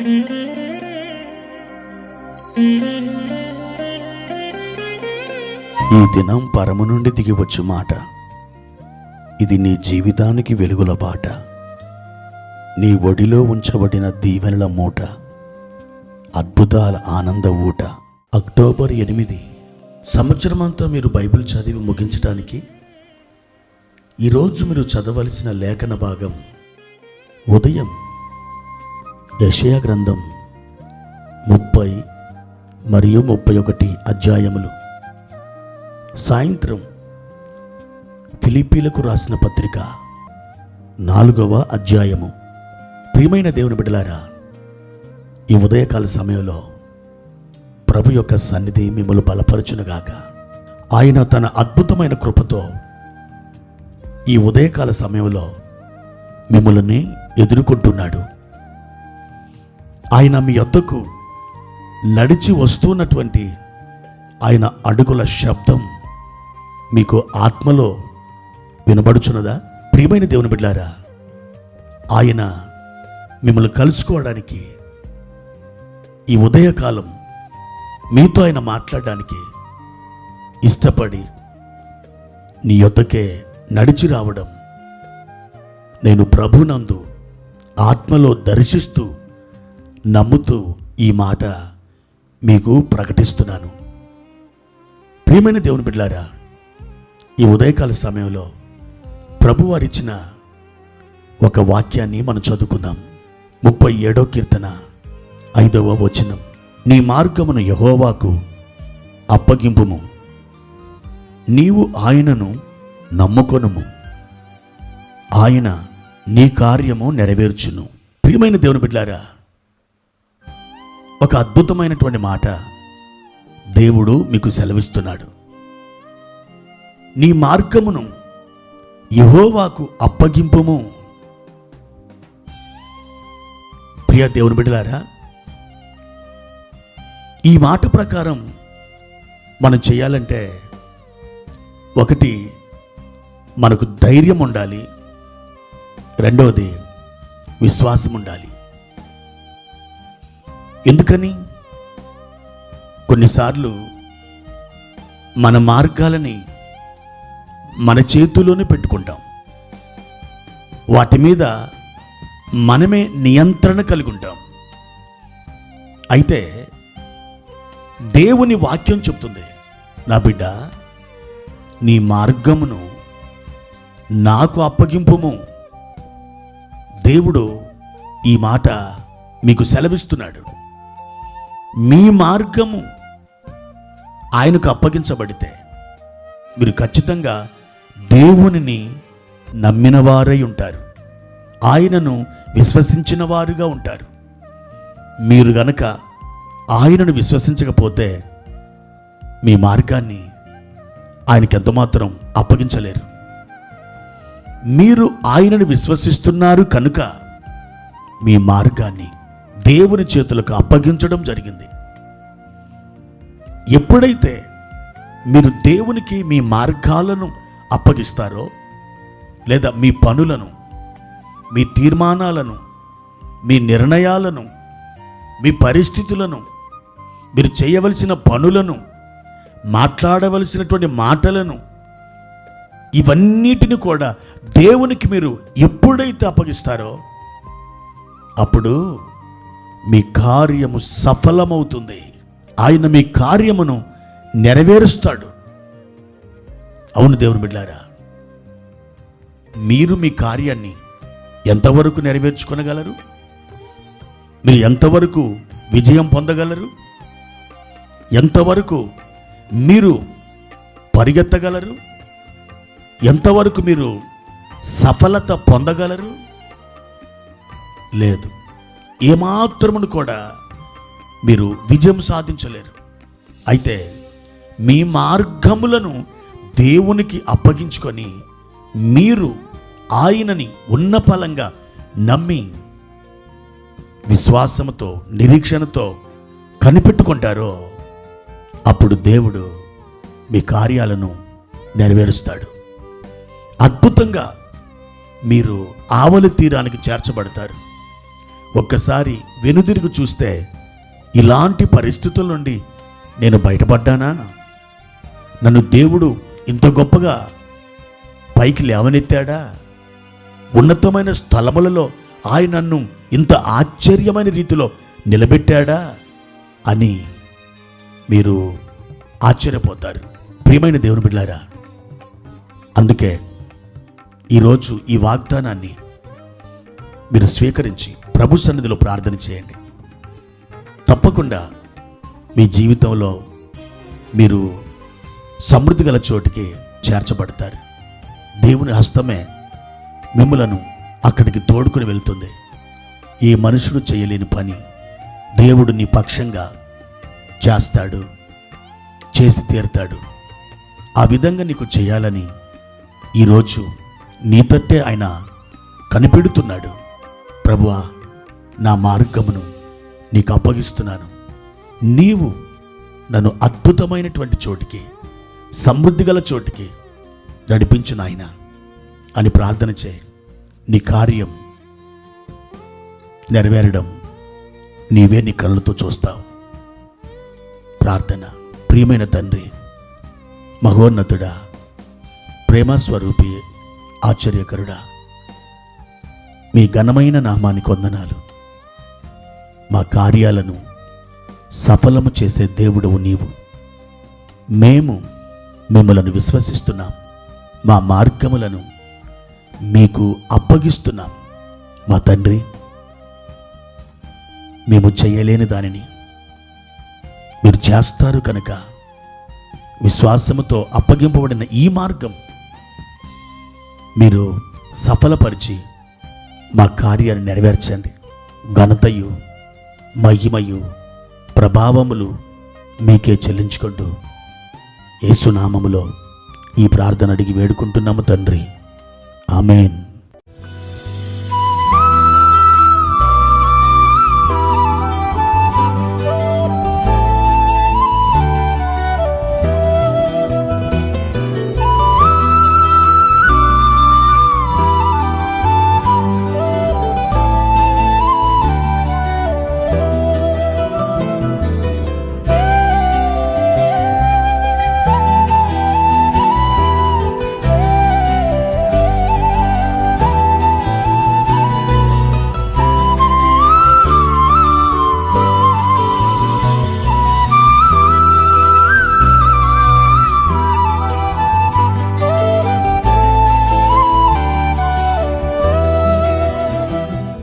ఈ దినం పరము నుండి దిగివచ్చు మాట. ఇది నీ జీవితానికి వెలుగుల బాట. నీ ఒడిలో ఉంచబడిన దీవెనల మూట, అద్భుతాల ఆనంద ఊట. అక్టోబర్ 8. సంవత్సరమంతా మీరు బైబిల్ చదివి ముగించడానికి ఈరోజు మీరు చదవలసిన లేఖన భాగం ఉదయం యెషయా గ్రంథం 30 మరియు 31 అధ్యాయములు, సాయంత్రం ఫిలిప్పీలకు రాసిన పత్రిక 4వ అధ్యాయము. ప్రియమైన దేవుని బిడ్డలారా, ఈ ఉదయకాల సమయంలో ప్రభు యొక్క సన్నిధి మిమ్మల్ని బలపరచునుగాక. ఆయన తన అద్భుతమైన కృపతో ఈ ఉదయకాల సమయంలో మిమ్మల్ని ఎదుర్కొంటున్నాడు. ఆయన మీ యొద్దకు నడిచి వస్తున్నటువంటి ఆయన అడుగుల శబ్దం మీకు ఆత్మలో వినబడుచున్నదా? ప్రియమైన దేవుని బిడ్డలారా, ఆయన మిమ్మల్ని కలుసుకోవడానికి ఈ ఉదయకాలం మీతో ఆయన మాట్లాడడానికి ఇష్టపడి నీ యొద్దకే నడిచి రావడం నేను ప్రభునందు ఆత్మలో దర్శిస్తూ నమ్ముతూ ఈ మాట మీకు ప్రకటిస్తున్నాను. ప్రియమైన దేవుని బిడ్డలారా, ఈ ఉదయకాల సమయంలో ప్రభువారిచ్చిన ఒక వాక్యాన్ని మనం చదువుకుందాం. 37వ కీర్తన 5వ వచనం. నీ మార్గమును యెహోవాకు అప్పగింపుము, నీవు ఆయనను నమ్ముకొనుము, ఆయన నీ కార్యము నెరవేర్చును. ప్రియమైన దేవుని బిడ్డలారా, ఒక అద్భుతమైనటువంటి మాట దేవుడు మీకు సెలవిస్తున్నాడు. నీ మార్గమును యెహోవాకు అప్పగింపుము. ప్రియ దేవుని బిడ్డలారా, ఈ మాట ప్రకారం మనం చేయాలంటే ఒకటి మనకు ధైర్యం ఉండాలి, రెండవది విశ్వాసం ఉండాలి. ఎందుకని? కొన్నిసార్లు మన మార్గాలని మన చేతుల్లోనే పెట్టుకుంటాం. వాటి మీద మనమే నియంత్రణ కలిగి ఉంటాం. అయితే దేవుని వాక్యం చెప్తుంది, నా బిడ్డ, నీ మార్గమును నాకు అప్పగింపుము. దేవుడు ఈ మాట మీకు సెలవిస్తున్నాడు. మీ మార్గము ఆయనకు అప్పగించబడితే మీరు ఖచ్చితంగా దేవునిని నమ్మిన వారై ఉంటారు, ఆయనను విశ్వసించిన వారుగా ఉంటారు. మీరు గనక ఆయనను విశ్వసించకపోతే మీ మార్గాన్ని ఆయనకి ఎంతమాత్రం అప్పగించలేరు. మీరు ఆయనను విశ్వసిస్తున్నారు కనుక మీ మార్గాన్ని దేవుని చేతులకు అప్పగించడం జరిగింది. ఎప్పుడైతే మీరు దేవునికి మీ మార్గాలను అప్పగిస్తారో, లేదా మీ పనులను, మీ తీర్మానాలను, మీ నిర్ణయాలను, మీ పరిస్థితులను, మీరు చేయవలసిన పనులను, మాట్లాడవలసినటువంటి మాటలను, ఇవన్నిటిని కూడా దేవునికి మీరు ఎప్పుడైతే అప్పగిస్తారో అప్పుడు మీ కార్యము సఫలమవుతుంది. ఆయన మీ కార్యమును నెరవేరుస్తాడు. అవును దేవుని బిడ్డలారా, మీరు మీ కార్యాన్ని ఎంతవరకు నెరవేర్చుకొనగలరు? మీరు ఎంతవరకు విజయం పొందగలరు? ఎంతవరకు మీరు పరిగెత్తగలరు? ఎంతవరకు మీరు సఫలత పొందగలరు? లేదు, ఏమాత్రమును కూడా మీరు విజయం సాధించలేరు. అయితే మీ మార్గములను దేవునికి అప్పగించుకొని మీరు ఆయనని ఉన్నపలంగా నమ్మి విశ్వాసముతో, నిరీక్షణతో కనిపెట్టుకుంటారో అప్పుడు దేవుడు మీ కార్యాలను నెరవేరుస్తాడు. అద్భుతంగా మీరు ఆవలి తీరానికి చేర్చబడతారు. ఒక్కసారి వెనుదిరిగి చూస్తే ఇలాంటి పరిస్థితుల నుండి నేను బయటపడ్డానా? నన్ను దేవుడు ఇంత గొప్పగా పైకి లేవనెత్తాడా? ఉన్నతమైన స్థలములలో ఆయన నన్ను ఇంత ఆశ్చర్యమైన రీతిలో నిలబెట్టాడా అని మీరు ఆశ్చర్యపోతారు. ప్రియమైన దేవుని బిడ్డలారా, అందుకే ఈరోజు ఈ వాగ్దానాన్ని మీరు స్వీకరించి ప్రభు సన్నిధిలో ప్రార్థన చేయండి. తప్పకుండా మీ జీవితంలో మీరు సమృద్ధి గల చోటికి చేర్చబడతారు. దేవుని హస్తమే మిమ్మలను అక్కడికి తోడుకుని వెళ్తుంది. ఈ మనుషుడు చేయలేని పని దేవుడు నీ పక్షంగా చేస్తాడు, చేసి తీరుతాడు. ఆ విధంగా నీకు చేయాలని ఈరోజు నీ తట్టే ఆయన కనిపెడుతున్నాడు. ప్రభువా, నా మార్గమును నీకు అప్పగిస్తున్నాను, నీవు నన్ను అద్భుతమైనటువంటి చోటికి, సమృద్ధి గల చోటికి నడిపించు నాయనా అని ప్రార్థన చేయి. నీ కార్యం నెరవేరడం నీవే నీ కళ్ళతో చూస్తావు. ప్రార్థన. ప్రియమైన తండ్రి, మహోన్నతుడా, ప్రేమస్వరూపి, ఆశ్చర్యకరుడా, మీ ఘనమైన నామానికి వందనాలు. మా కార్యాలను సఫలము చేసే దేవుడవు నీవు. మేము మిమ్మలను విశ్వసిస్తున్నాం, మా మార్గములను మీకు అప్పగిస్తున్నాం. మా తండ్రి, మేము చేయలేని దానిని మీరు చేస్తారు కనుక విశ్వాసముతో అప్పగింపబడిన ఈ మార్గం మీరు సఫలపరిచి మా కార్యాన్ని నెరవేర్చండి. ఘనతయు మహిమయు ప్రభావములు మీకే చెల్లించుకుంటూ యేసు నామములో ఈ ప్రార్థన అడిగి వేడుకుంటున్నాము తండ్రి. ఆమేన్.